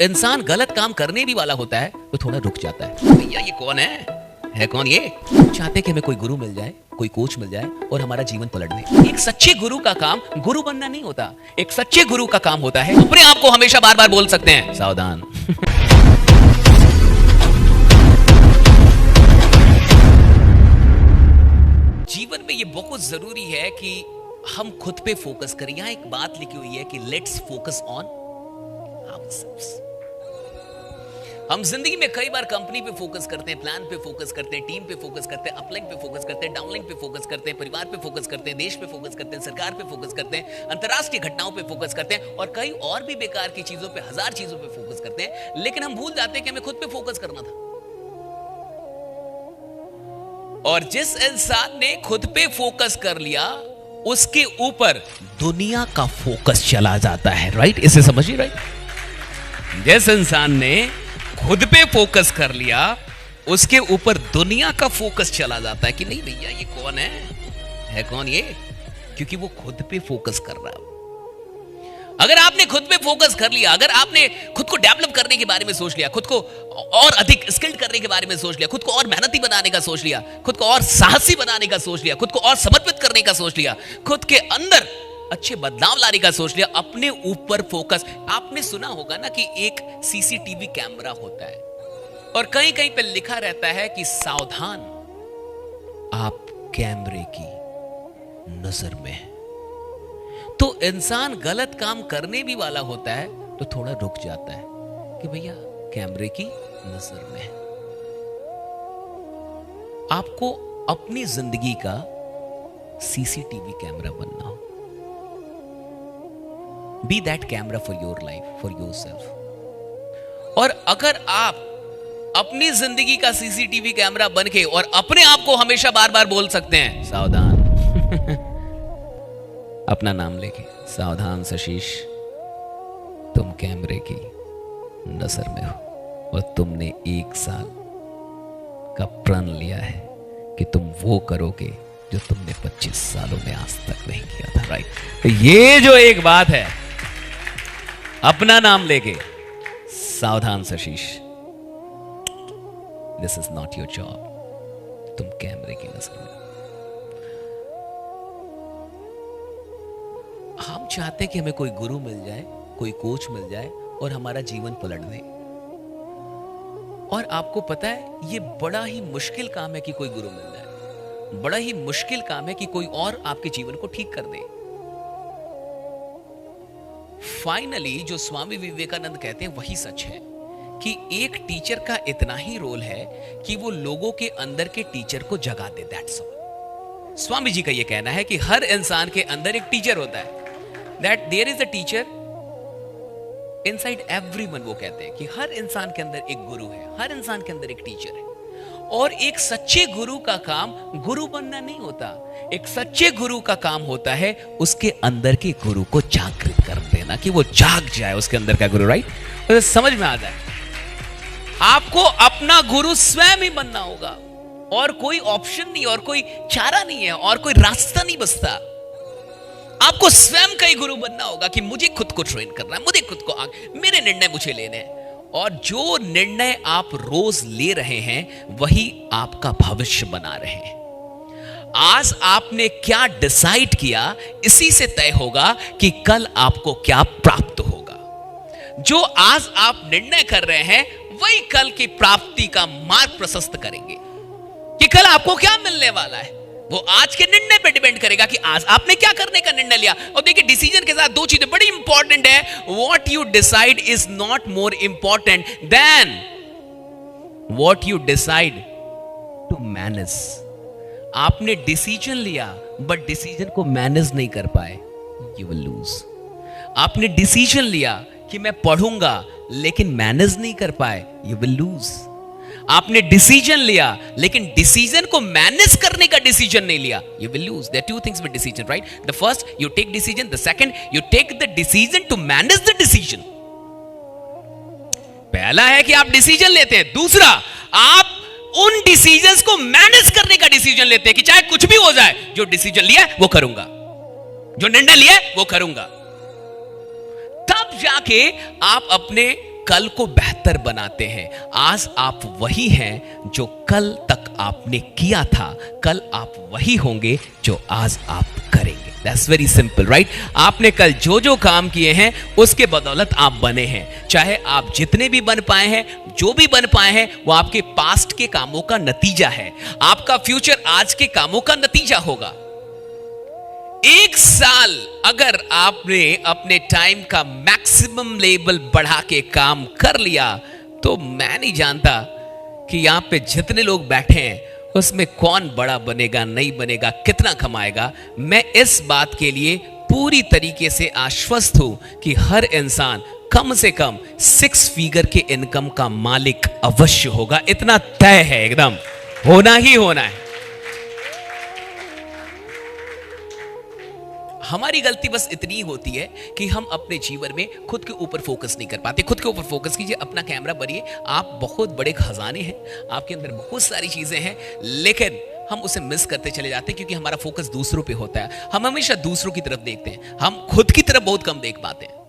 इंसान गलत काम करने भी वाला होता है तो थोड़ा रुक जाता है। भैया ये कौन है कौन ये? चाहते कि हमें कोई गुरु मिल जाए, कोई कोच मिल जाए और हमारा जीवन पलट दे। एक सच्चे गुरु का काम गुरु बनना नहीं होता। एक सच्चे गुरु का काम होता है अपने आप को हमेशा बार बार बोल सकते हैं सावधान। जीवन में ये बहुत जरूरी है कि हम खुद पे फोकस करें। यहां एक बात लिखी हुई है कि लेट्स फोकस ऑन आवरसेल्व्स। हम जिंदगी में कई बार कंपनी पे फोकस करते हैं, प्लान पे फोकस करते हैं, टीम पे फोकस करते हैं, अपलिंक पे फोकस करते हैं, डाउनलिंक पे फोकस करते हैं, परिवार पे फोकस करते हैं, देश पे फोकस करते हैं, सरकार पे फोकस करते हैं, अंतरराष्ट्रीय घटनाओं पे फोकस करते हैं और कई और भी बेकार की चीजों पे, हजार चीजों पे फोकस करते हैं। लेकिन हम भूल जाते हैं कि हमें खुद पे फोकस करना था। और जिस इंसान ने खुद पे फोकस कर लिया उसके ऊपर दुनिया का फोकस चला जाता है। राइट, इसे समझिए। राइट, जिस इंसान ने खुद पे फोकस कर लिया उसके ऊपर दुनिया का फोकस चला जाता है कि नहीं भैया ये कौन है कौन ये? क्योंकि वो खुद पे फोकस कर रहा है। अगर आपने खुद पे फोकस कर लिया, अगर आपने खुद को डेवलप करने के बारे में सोच लिया, खुद को और अधिक स्किल्ड करने के बारे में सोच लिया, खुद को और मेहनती बनाने का सोच लिया, खुद को और साहसी बनाने का सोच लिया, खुद को और समर्पित करने का सोच लिया, खुद के अंदर अच्छे बदलाव लाने का सोच लिया, अपने ऊपर फोकस। आपने सुना होगा ना कि एक सीसीटीवी कैमरा होता है और कहीं कहीं पे लिखा रहता है कि सावधान, आप कैमरे की नजर में हैं। तो इंसान गलत काम करने भी वाला होता है तो थोड़ा रुक जाता है कि भैया कैमरे की नजर में है। आपको अपनी जिंदगी का सीसीटीवी कैमरा बनना हो। Be that camera for your life, for yourself. और अगर आप अपनी जिंदगी का सीसीटीवी कैमरा बन के और अपने आप को हमेशा बार बार बोल सकते हैं सावधान। अपना नाम लेके, सावधान सशीश, तुम कैमरे की नजर में हो और तुमने 1 साल का प्रण लिया है कि तुम वो करोगे जो तुमने 25 सालों में आज तक नहीं किया था। राइट, तो ये जो एक बात है, अपना नाम लेके, सावधान Sashish, this is not your job. तुम कैमरे की नजर में। हम चाहते कि हमें कोई गुरु मिल जाए, कोई कोच मिल जाए और हमारा जीवन पलट दे। और आपको पता है ये बड़ा ही मुश्किल काम है कि कोई गुरु मिल जाए। बड़ा ही मुश्किल काम है कि कोई और आपके जीवन को ठीक कर दे। फाइनली जो स्वामी विवेकानंद कहते हैं वही सच है कि एक टीचर का इतना ही रोल है कि वो लोगों के अंदर के टीचर को जगा दे। That's all. स्वामी जी का ये कहना है कि हर इंसान के अंदर एक टीचर होता है। That there is a teacher inside everyone। वो कहते हैं कि हर इंसान के अंदर एक गुरु है, हर इंसान के अंदर एक टीचर है। और एक सच्चे गुरु का काम गुरु बनना नहीं होता। एक सच्चे गुरु का काम होता है उसके अंदर के गुरु को जागृत कर देना, कि वो जाग जाए उसके अंदर का गुरु। राइट, तो समझ में आ जाए। आपको अपना गुरु स्वयं ही बनना होगा और कोई ऑप्शन नहीं, और कोई चारा नहीं है, और कोई रास्ता नहीं बचता। आपको स्वयं का ही गुरु बनना होगा कि मुझे खुद को ट्रेन करना है, मुझे खुद को मेरे निर्णय मुझे लेने हैं। और जो निर्णय आप रोज ले रहे हैं वही आपका भविष्य बना रहे हैं। आज आपने क्या डिसाइड किया इसी से तय होगा कि कल आपको क्या प्राप्त होगा। जो आज आप निर्णय कर रहे हैं वही कल की प्राप्ति का मार्ग प्रशस्त करेंगे कि कल आपको क्या मिलने वाला है। वो आज के निर्णय पे डिपेंड करेगा कि आज आपने क्या करने का निर्णय लिया। और देखिए, डिसीजन के साथ 2 चीजें बड़ी इंपॉर्टेंट है। What you decide is not more important than what you decide to manage. आपने डिसीजन लिया बट डिसीजन को मैनेज नहीं कर पाए, यू विल लूज। आपने डिसीजन लिया कि मैं पढ़ूंगा लेकिन मैनेज नहीं कर पाए, यू विल लूज। आपने डिसीजन लिया लेकिन डिसीजन को मैनेज करने का डिसीजन नहीं लिया, you will lose. There are 2 things with decision, right? The first, you take decision, the second, you take the decision to manage the decision. पहला है कि आप डिसीजन लेते हैं, दूसरा आप उन डिसीजंस को मैनेज करने का डिसीजन लेते हैं कि चाहे कुछ भी हो जाए, जो डिसीजन लिया वो करूंगा, जो निर्णय लिया वो करूंगा। तब जाके आप अपने कल को बेहतर बनाते हैं। आज आप वही हैं जो कल तक आपने किया था, कल आप वही होंगे जो आज आप करेंगे। That's very simple, right? आपने कल जो जो काम किए हैं उसके बदौलत आप बने हैं। चाहे आप जितने भी बन पाए हैं, जो भी बन पाए हैं, वो आपके पास्ट के कामों का नतीजा है। आपका फ्यूचर आज के कामों का नतीजा होगा। एक साल अगर आपने अपने टाइम का मैक्सिमम लेवल बढ़ा के काम कर लिया, तो मैं नहीं जानता कि यहां पे जितने लोग बैठे हैं उसमें कौन बड़ा बनेगा, नहीं बनेगा, कितना कमाएगा। मैं इस बात के लिए पूरी तरीके से आश्वस्त हूं कि हर इंसान कम से कम 6 फिगर के इनकम का मालिक अवश्य होगा। इतना तय है, एकदम होना ही होना है। हमारी गलती बस इतनी होती है कि हम अपने जीवन में खुद के ऊपर फोकस नहीं कर पाते। खुद के ऊपर फोकस कीजिए, अपना कैमरा भरिए। आप बहुत बड़े खजाने हैं, आपके अंदर बहुत सारी चीजें हैं, लेकिन हम उसे मिस करते चले जाते हैं क्योंकि हमारा फोकस दूसरों पे होता है। हम हमेशा दूसरों की तरफ देखते हैं, हम खुद की तरफ बहुत कम देख पाते हैं।